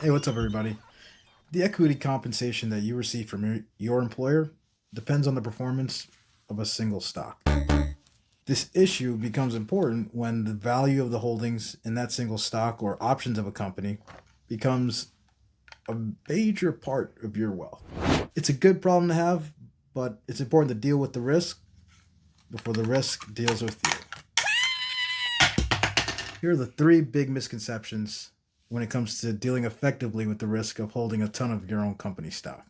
Hey, what's up, everybody? The equity compensation that you receive from your employer depends on the performance of a single stock. This issue becomes important when the value of the holdings in that single stock or options of a company becomes a major part of your wealth. It's a good problem to have, but it's important to deal with the risk before the risk deals with you. Here are the three big misconceptions when it comes to dealing effectively with the risk of holding a ton of your own company stock.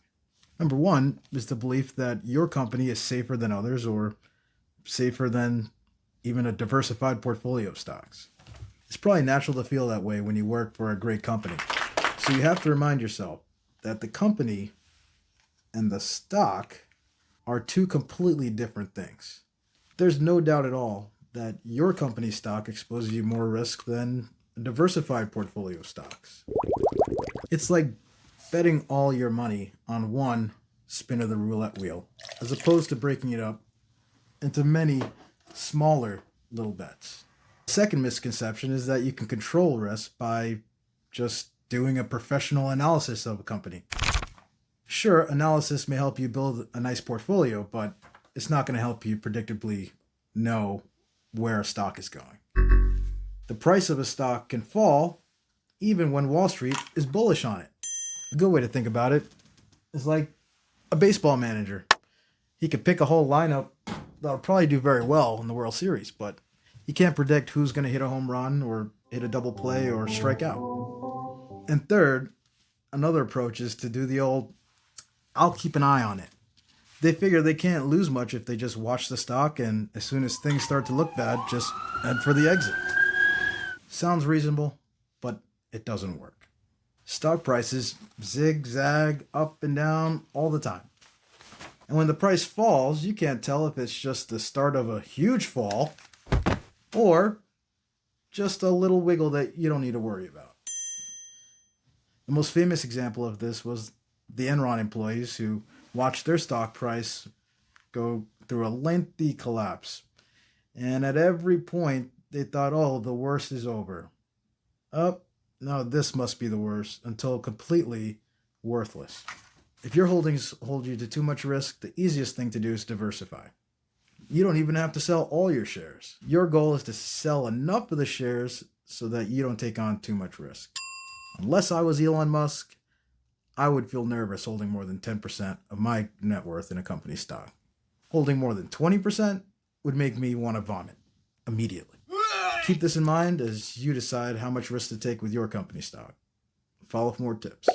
Number one is the belief that your company is safer than others or safer than even a diversified portfolio of stocks. It's probably natural to feel that way when you work for a great company. So you have to remind yourself that the company and the stock are two completely different things. There's no doubt at all that your company's stock exposes you more risk than a diversified portfolio of stocks. It's like betting all your money on one spin of the roulette wheel, as opposed to breaking it up into many smaller little bets. The second misconception is that you can control risk by just doing a professional analysis of a company. Sure, analysis may help you build a nice portfolio, but it's not going to help you predictably know where a stock is going. The price of a stock can fall even when Wall Street is bullish on it. A good way to think about it is like a baseball manager. He could pick a whole lineup that'll probably do very well in the World Series, but he can't predict who's going to hit a home run or hit a double play or strike out. And third, another approach is to do the old, I'll keep an eye on it. They figure they can't lose much if they just watch the stock, and as soon as things start to look bad, just head for the exit. Sounds reasonable, but it doesn't work. Stock prices zigzag up and down all the time. And when the price falls, you can't tell if it's just the start of a huge fall or just a little wiggle that you don't need to worry about. The most famous example of this was the Enron employees who watched their stock price go through a lengthy collapse. And at every point, they thought, oh, the worst is over. Oh, no, this must be the worst, until completely worthless. If your holdings hold you to too much risk, the easiest thing to do is diversify. You don't even have to sell all your shares. Your goal is to sell enough of the shares so that you don't take on too much risk. Unless I was Elon Musk, I would feel nervous holding more than 10% of my net worth in a company stock. Holding more than 20% would make me want to vomit immediately. Keep this in mind as you decide how much risk to take with your company stock. Follow for more tips.